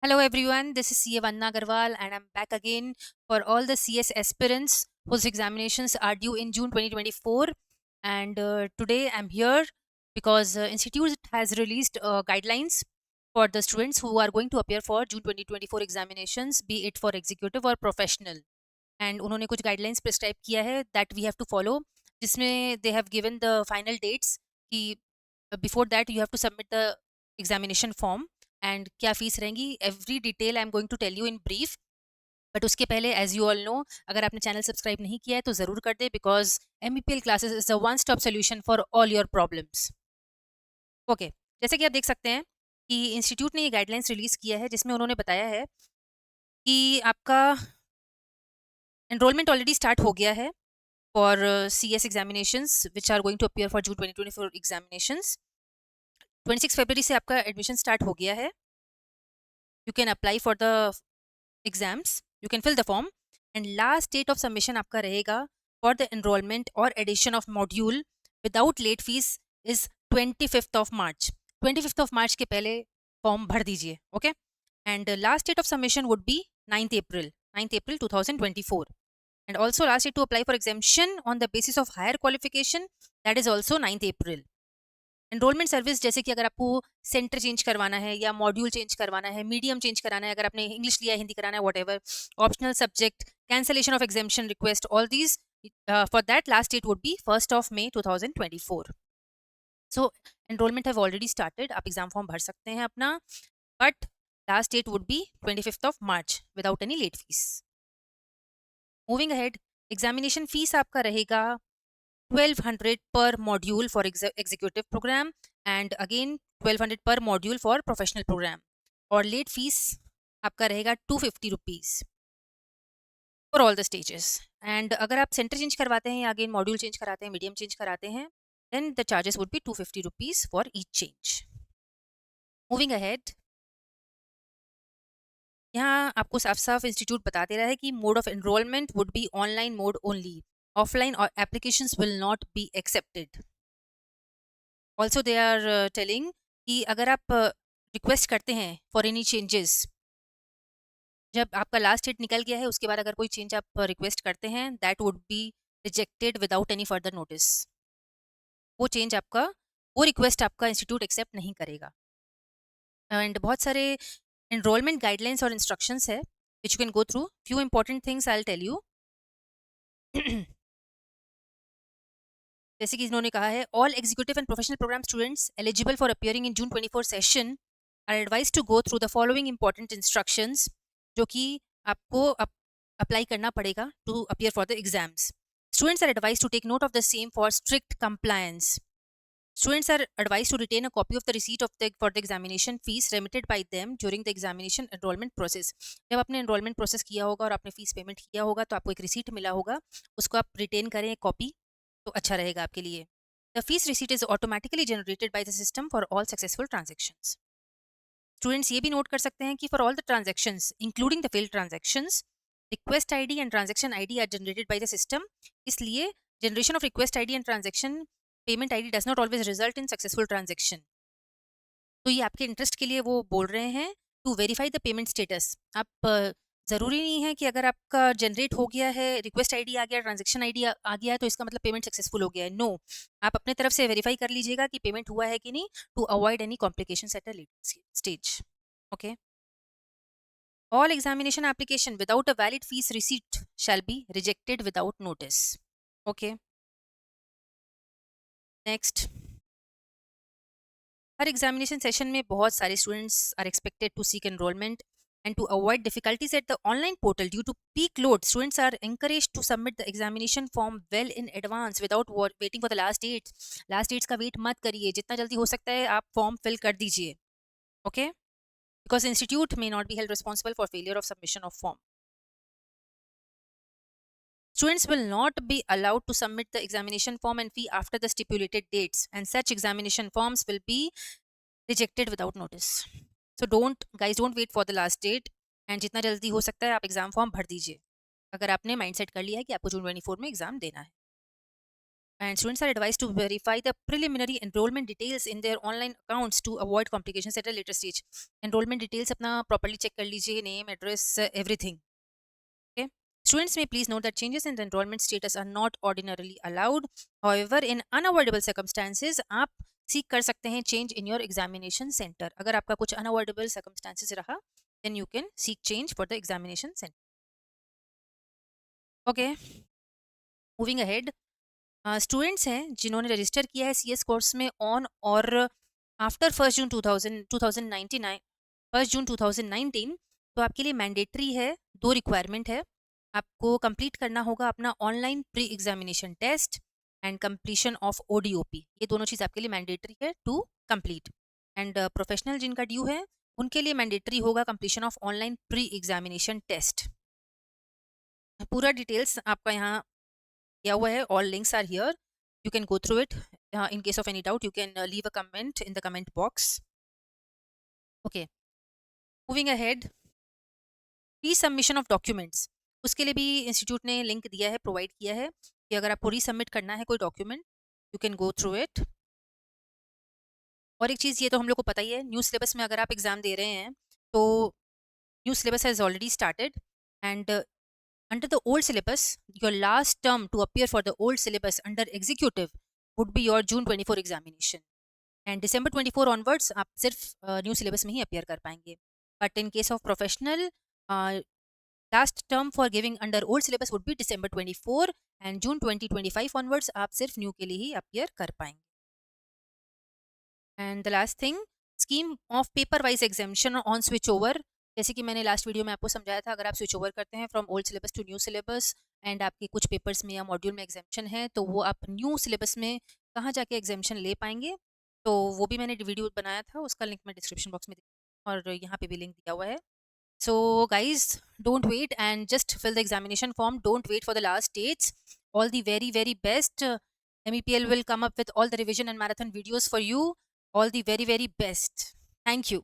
Hello everyone, this is CA Vanna Agarwal and I'm back again for all the CS aspirants whose examinations are due in June 2024. And today I'm here because Institute has released guidelines for the students who are going to appear for June 2024 examinations, be it for executive or professional. And उन्होंने कुछ guidelines prescribe किया है that we have to follow, जिसमें they have given the final dates कि before that you have to submit the examination form and क्या fees रहेंगी every detail I am going to tell you in brief but उसके पहले as you all know अगर आपने channel subscribe नहीं किया है तो ज़रूर कर दे because MEPL classes is a one stop solution for all your problems okay जैसे कि आप देख सकते हैं कि इंस्टीट्यूट ने ये गाइडलाइंस रिलीज़ किया है जिसमें उन्होंने बताया है कि आपका एनरोलमेंट ऑलरेडी स्टार्ट हो गया है for CS examinations which are going to appear for June 2024 examinations 26 फरवरी से आपका एडमिशन स्टार्ट हो गया है you can apply for the exams you can fill the form and last date of submission आपका रहेगा फॉर द एनरोलमेंट और addition of module without late fees is 25 March 25 March के पहले फॉर्म भर दीजिए okay and last date of submission would be 9th April 2024 and also last date to apply for exemption on the basis of higher qualification that is also 9th April. Enrolment service जैसे कि अगर आपको centre change करवाना है या module change करवाना है medium change कराना है अगर आपने इंग्लिश लिया हिंदी कराना है whatever optional subject cancellation of examination request all these for that last date would be 1 May 2024. So enrolment have already started आप एग्जाम फॉर्म भर सकते हैं अपना but last date would be 25 March without any late fees. Moving ahead examination fees आपका रहेगा 1200 per module for executive program and again 1200 per module for professional program और late fees आपका रहेगा 250 rupees for all the stages. And अगर आप centre change करवाते हैं या अगेन मॉड्यूल चेंज कराते हैं मीडियम चेंज कराते हैं then the charges would be 250 rupees for each change. Moving ahead यहाँ आपको साफ साफ इंस्टीट्यूट बता दे रहा है कि mode of enrolment would be online mode only offline और applications will not be accepted. Also they are telling कि अगर आप रिक्वेस्ट करते हैं फॉर एनी चेंजेस जब आपका लास्ट डेट निकल गया है उसके बाद अगर कोई चेंज आप रिक्वेस्ट करते हैं that would be rejected without any further notice. वो चेंज आपका वो रिक्वेस्ट आपका इंस्टीट्यूट एक्सेप्ट नहीं करेगा. एंड बहुत सारे एनरोलमेंट गाइडलाइंस और इंस्ट्रक्शंस है which you can go through. Few important things I will tell you. जैसे कि इन्होंने कहा है all executive and professional programme students eligible for appearing in June 24 session are advise to go through the following important instructions जो कि आपको apply करना पड़ेगा to appear for the exams. Students are advise to take note of the same for strict compliance. Students are advised to retain a copy of the receipt of the for the examination fees remitted by them during the examination enrollment process. जब आपने enrollment process किया होगा और आपने fees payment किया होगा तो आपको एक रिसीट मिला होगा उसको आप रिटेन करें एक कॉपी तो अच्छा रहेगा आपके लिए. The fees receipt is automatically generated by the system for all successful transactions. Students ये भी नोट कर सकते हैं कि for all the transactions including the failed transactions request ID and transaction ID are generated by the system. इसलिए generation of request ID and transaction payment ID does not always result in successful transaction. तो ये आपके interest के लिए वो बोल रहे हैं to verify the payment status. आप ज़रूरी नहीं है कि अगर आपका जनरेट हो गया है रिक्वेस्ट आईडी आ गया ट्रांजेक्शन आईडी आ गया है तो इसका मतलब पेमेंट सक्सेसफुल हो गया है. नो आप अपने तरफ से वेरीफाई कर लीजिएगा कि पेमेंट हुआ है कि नहीं to avoid any complications at a later stage. Okay. All examination application without a valid fees receipt shall be rejected without notice. Okay. Next. हर एग्जामिनेशन सेशन में बहुत सारे students are expected to seek enrolment and to avoid difficulties at the online portal due to peak load, students are encouraged to submit the examination form well in advance without waiting for the last date. Last dates का wait मत करिए, जितना जल्दी हो सकता है आप form fill कर दीजिए. Okay. Because institute may not be held responsible for failure of submission of form. Students will not be allowed to submit the examination form and fee after the stipulated dates, and such examination forms will be rejected without notice. So don't wait for the last date and जितना जल्दी हो सकता है आप exam form भर दीजिए अगर आपने माइंड सेट कर लिया है कि आपको June 24 में एग्जाम देना है. and students are advised to verify the preliminary enrollment details in their online accounts to avoid complications at a later stage. Enrollment details अपना properly check कर लीजिए, name, address, everything. Okay. Students may please note that changes in the enrollment status are not ordinarily allowed. However, in unavoidable circumstances, आप सीख कर सकते हैं change in your examination center. अगर आपका कुछ unavoidable circumstances रहा, then you can seek change for the examination center. Okay. Moving ahead, students हैं जिन्होंने रजिस्टर किया है CS कोर्स में ऑन और आफ्टर 1 जून 2019, तो आपके लिए मैंडेटरी है, 2 रिक्वायरमेंट है। आपको कंप्लीट करना होगा अपना online pre examination test and completion of ODOP। ये दोनों चीज़ आपके लिए मैंडेटरी है टू कंप्लीट। एंड प्रोफेशनल जिनका ड्यू है उनके लिए मैंडेटरी होगा completion of online pre examination test. पूरा डिटेल्स आपका यहाँ दिया हुआ है, all links are here, you can go through it. In case of any doubt you can leave a comment in the comment box. Okay, moving ahead, resubmission of documents, उसके लिए भी institute ने link दिया है, provide किया है कि अगर आपको रीसबमिट करना है कोई document, you can go through it. और एक चीज़ ये तो हम लोग को पता ही है, न्यू सिलेबस में अगर आप एग्ज़ाम दे रहे हैं तो new syllabus has already started and under the old syllabus, your last term to appear for the old syllabus under executive would be your June 24 examination. And December 24 onwards, आप सिर्फ new syllabus में he appear कर पाएंगे। But in case of professional, last term for giving under old syllabus would be December 24 and June 2025 onwards आप सिर्फ new के लिए he appear कर पाएंगे। And the last thing, scheme of paper wise examination on switch over. जैसे कि मैंने last video में आपको समझाया था, अगर आप स्विच ओवर करते हैं from old syllabus to new syllabus and आपके कुछ पेपर्स में या मॉड्यूल में एग्जामिनेशन है, तो वो आप न्यू सिलेबस में कहाँ जाके एग्जामिनेशन ले पाएंगे, तो वो भी मैंने वीडियो बनाया था, उसका लिंक मैं डिस्क्रिप्शन बॉक्स में और यहाँ पे भी लिंक दिया हुआ है। So guys, don't wait and just fill the examination form, don't wait for the last dates. All the very very best. MEPL will come up with all the revision and marathon videos for you. All the very very best. Thank you.